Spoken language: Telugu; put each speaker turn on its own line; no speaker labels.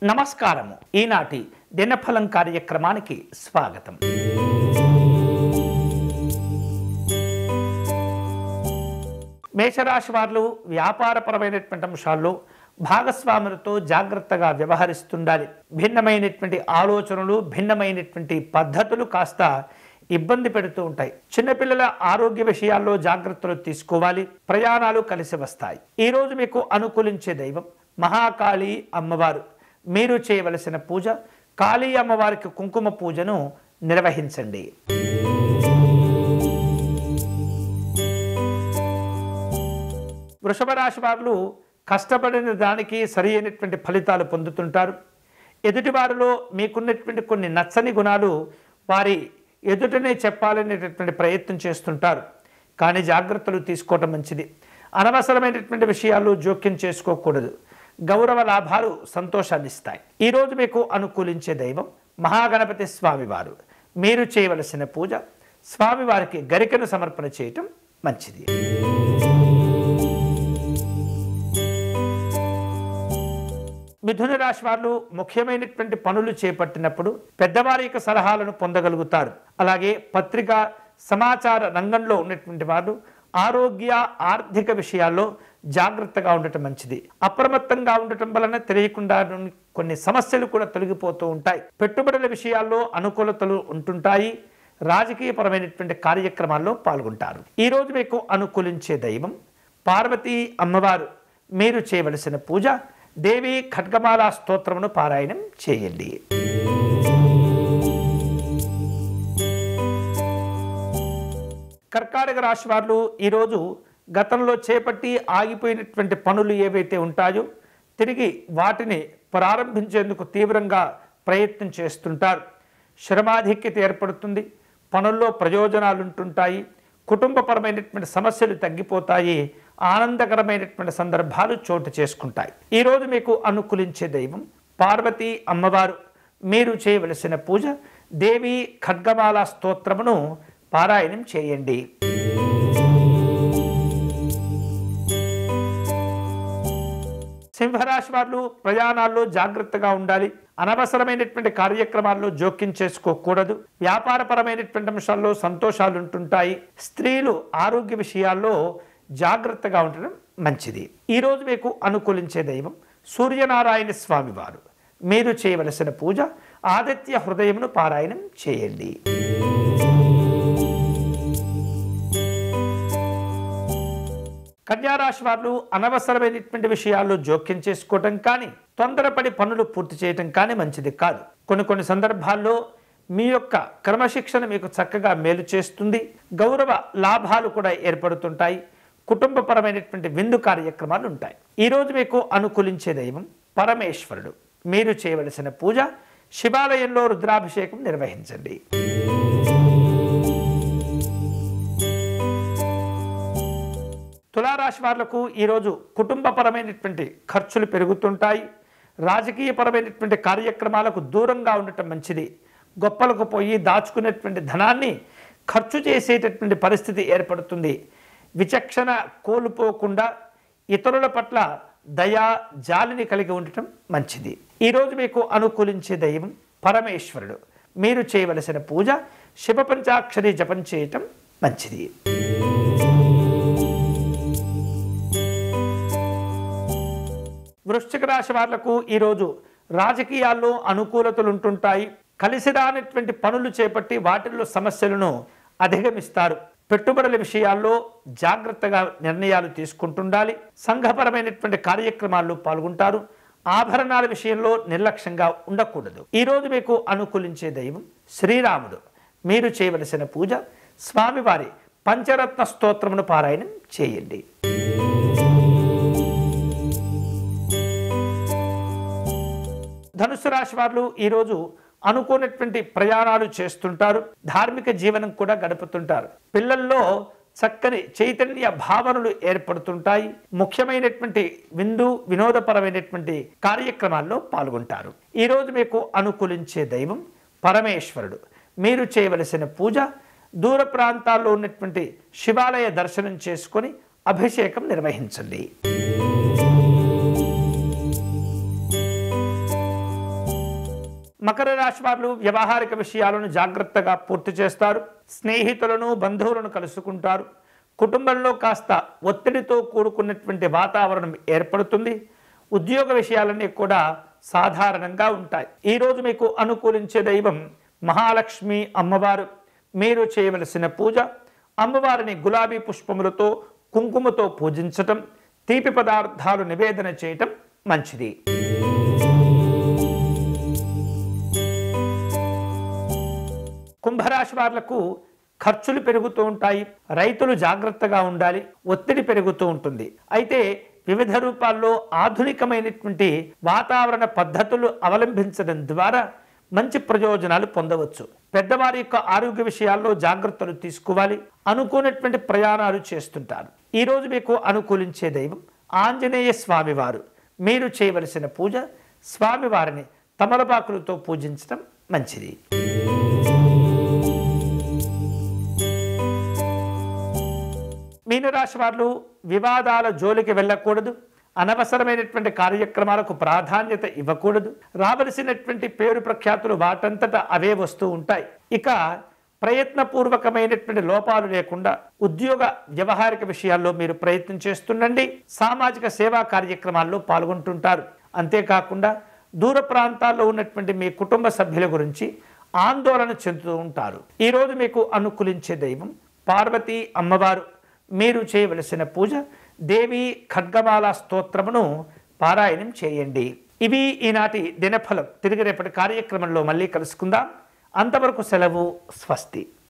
నమస్కారము. ఈనాటి దినఫలం కార్యక్రమానికి స్వాగతం. మేషరాశి వారు వ్యాపారపరమైనటువంటి అంశాల్లో భాగస్వాములతో జాగ్రత్తగా వ్యవహరిస్తుండాలి. భిన్నమైనటువంటి ఆలోచనలు, భిన్నమైనటువంటి పద్ధతులు కాస్త ఇబ్బంది పెడుతూ ఉంటాయి. చిన్నపిల్లల ఆరోగ్య విషయాల్లో జాగ్రత్తలు తీసుకోవాలి. ప్రయాణాలు కలిసి వస్తాయి. ఈరోజు మీకు అనుకూలించే దైవం మహాకాళి అమ్మవారు. మీరు చేయవలసిన పూజ కాళీ అమ్మవారికి కుంకుమ పూజను నిర్వహించండి. వృషభ రాశి వారు కష్టపడిన దానికి సరి అయినటువంటి ఫలితాలు పొందుతుంటారు. ఎదుటివారిలో మీకున్నటువంటి కొన్ని నచ్చని గుణాలు వారి ఎదుటనే చెప్పాలనేటటువంటి ప్రయత్నం చేస్తుంటారు. కానీ జాగ్రత్తలు తీసుకోవటం మంచిది. అనవసరమైనటువంటి విషయాలు జోక్యం చేసుకోకూడదు. గౌరవ లాభాలు సంతోషాన్ని ఇస్తాయి. ఈరోజు మీకు అనుకూలించే దైవం మహాగణపతి స్వామివారు. మీరు చేయవలసిన పూజ స్వామివారికి గరికను సమర్పణ చేయటం మంచిది. మిథున రాశి వారు ముఖ్యమైనటువంటి పనులు చేపట్టినప్పుడు పెద్దవారి యొక్క సలహాలను పొందగలుగుతారు. అలాగే పత్రిక సమాచార రంగంలో ఉన్నటువంటి వారు ఆరోగ్య ఆర్థిక విషయాల్లో జాగ్రత్తగా ఉండటం మంచిది. అప్రమత్తంగా ఉండటం వలన తెలియకుండా కొన్ని సమస్యలు కూడా తొలగిపోతూ ఉంటాయి. పెట్టుబడుల విషయాల్లో అనుకూలతలు ఉంటుంటాయి. రాజకీయపరమైనటువంటి కార్యక్రమాల్లో పాల్గొంటారు. ఈరోజు మీకు అనుకూలించే దైవం పార్వతీ అమ్మవారు. మీరు చేయవలసిన పూజ దేవి ఖడ్గమాల స్తోత్రమును పారాయణం చేయండి. కర్కాటక రాశి వారు ఈరోజు గతంలో చేపట్టి ఆగిపోయినటువంటి పనులు ఏవైతే ఉంటాయో తిరిగి వాటిని ప్రారంభించేందుకు తీవ్రంగా ప్రయత్నం చేస్తుంటారు. శ్రమాధిక్యత ఏర్పడుతుంది. పనుల్లో ప్రయోజనాలు ఉంటుంటాయి. కుటుంబపరమైనటువంటి సమస్యలు తగ్గిపోతాయి. ఆనందకరమైనటువంటి సందర్భాలు చోటు చేసుకుంటాయి. ఈరోజు మీకు అనుకూలించే దైవం పార్వతీ అమ్మవారు. మీరు చేయవలసిన పూజ దేవి ఖడ్గమాల స్తోత్రమును పారాయణం చేయండి. సింహరాశి వారు ప్రయాణాల్లో జాగ్రత్తగా ఉండాలి. అనవసరమైనటువంటి కార్యక్రమాల్లో జోక్యం చేసుకోకూడదు. వ్యాపారపరమైనటువంటి అంశాల్లో సంతోషాలు ఉంటుంటాయి. స్త్రీలు ఆరోగ్య విషయాల్లో జాగ్రత్తగా ఉండడం మంచిది. ఈరోజు మీకు అనుకూలించే దైవం సూర్యనారాయణ స్వామి వారు. మీరు చేయవలసిన పూజ ఆదిత్య హృదయమును పారాయణం చేయండి. కన్యారాశి వారు అనవసరమైనటువంటి విషయాల్లో జోక్యం చేసుకోవటం కానీ తొందరపడి పనులు పూర్తి చేయటం కానీ మంచిది కాదు. కొన్ని సందర్భాల్లో మీ యొక్క క్రమశిక్షణ మీకు చక్కగా మేలు చేస్తుంది. గౌరవ లాభాలు కూడా ఏర్పడుతుంటాయి. కుటుంబపరమైనటువంటి విందు కార్యక్రమాలు ఉంటాయి. ఈరోజు మీకు అనుకూలించే దైవం పరమేశ్వరుడు. మీరు చేయవలసిన పూజ శివాలయంలో రుద్రాభిషేకం నిర్వహించండి. తులారాశి వాళ్లకు ఈరోజు కుటుంబపరమైనటువంటి ఖర్చులు పెరుగుతుంటాయి. రాజకీయపరమైనటువంటి కార్యక్రమాలకు దూరంగా ఉండటం మంచిది. గొప్పలకు పోయి దాచుకునేటువంటి ధనాన్ని ఖర్చు చేసేటటువంటి పరిస్థితి ఏర్పడుతుంది. విచక్షణ కోల్పోకుండా ఇతరుల పట్ల దయా జాలిని కలిగి ఉండటం మంచిది. ఈరోజు మీకు అనుకూలించే దైవం పరమేశ్వరుడు. మీరు చేయవలసిన పూజ శివ పంచాక్షరి జపం చేయటం మంచిది. వృశ్చిక రాశి వాళ్లకు ఈరోజు రాజకీయాల్లో అనుకూలతలు ఉంటుంటాయి. కలిసి రానటువంటి పనులు చేపట్టి వాటిల్లో సమస్యలను అధిగమిస్తారు. పెట్టుబడుల విషయాల్లో జాగ్రత్తగా నిర్ణయాలు తీసుకుంటుండాలి. సంఘపరమైనటువంటి కార్యక్రమాల్లో పాల్గొంటారు. ఆభరణాల విషయంలో నిర్లక్ష్యంగా ఉండకూడదు. ఈరోజు మీకు అనుకూలించే దైవం శ్రీరాముడు. మీరు చేయవలసిన పూజ స్వామివారి పంచరత్న స్తోత్రమును పారాయణం చేయండి. ధనుసు రాశి వారు ఈరోజు అనుకున్నటువంటి ప్రయాణాలు చేస్తుంటారు. ధార్మిక జీవనం కూడా గడుపుతుంటారు. పిల్లల్లో చక్కని చైతన్య భావనలు ఏర్పడుతుంటాయి. ముఖ్యమైనటువంటి వినోదపరమైనటువంటి కార్యక్రమాల్లో పాల్గొంటారు. ఈరోజు మీకు అనుకూలించే దైవం పరమేశ్వరుడు. మీరు చేయవలసిన పూజ దూర ప్రాంతాల్లో ఉన్నటువంటి శివాలయ దర్శనం చేసుకొని అభిషేకం నిర్వహించండి. మకర రాశి వారు వ్యవహారిక విషయాలను జాగ్రత్తగా పూర్తి చేస్తారు. స్నేహితులను బంధువులను కలుసుకుంటారు. కుటుంబంలో కాస్త ఒత్తిడితో కూడుకున్నటువంటి వాతావరణం ఏర్పడుతుంది. ఉద్యోగ విషయాలన్నీ కూడా సాధారణంగా ఉంటాయి. ఈరోజు మీకు అనుకూలించే దైవం మహాలక్ష్మి అమ్మవారు. మీరు చేయవలసిన పూజ అమ్మవారిని గులాబీ పుష్పములతో కుంకుమతో పూజించటం, తీపి పదార్థాలు నివేదన చేయటం మంచిది. కుంభరాశి వాళ్లకు ఖర్చులు పెరుగుతూ ఉంటాయి. రైతులు జాగ్రత్తగా ఉండాలి. ఒత్తిడి పెరుగుతూ ఉంటుంది. అయితే వివిధ రూపాల్లో ఆధునికమైనటువంటి వాతావరణ పద్ధతులు అవలంబించడం ద్వారా మంచి ప్రయోజనాలు పొందవచ్చు. పెద్దవారి యొక్క ఆరోగ్య విషయాల్లో జాగ్రత్తలు తీసుకోవాలి. అనుకున్నటువంటి ప్రయాణాలు చేస్తుంటారు. ఈరోజు మీకు అనుకూలించే దైవం ఆంజనేయ స్వామివారు. మీరు చేయవలసిన పూజ స్వామివారిని తమలపాకులతో పూజించడం మంచిది. మీనరాశి వారు వివాదాల జోలికి వెళ్ళకూడదు. అనవసరమైనటువంటి కార్యక్రమాలకు ప్రాధాన్యత ఇవ్వకూడదు. రావలసినటువంటి పేరు ప్రఖ్యాతులు వాటంతటా అవే వస్తూ ఉంటాయి. ఇక ప్రయత్నపూర్వకమైనటువంటి లోపాలు లేకుండా ఉద్యోగ వ్యవహారిక విషయాల్లో మీరు ప్రయత్నం చేస్తుండండి. సామాజిక సేవా కార్యక్రమాల్లో పాల్గొంటుంటారు. అంతేకాకుండా దూర ప్రాంతాల్లో ఉన్నటువంటి మీ కుటుంబ సభ్యుల గురించి ఆందోళన చెందుతూ ఉంటారు. ఈరోజు మీకు అనుకూలించే దైవం పార్వతీ అమ్మవారు. మీరు చేయవలసిన పూజ దేవి ఖడ్గమాల స్తోత్రమును పారాయణం చేయండి. ఇవి ఈనాటి దినఫలం. తిరిగి రేపటి కార్యక్రమంలో మళ్ళీ కలుసుకుందాం. అంతవరకు సెలవు. స్వస్తి.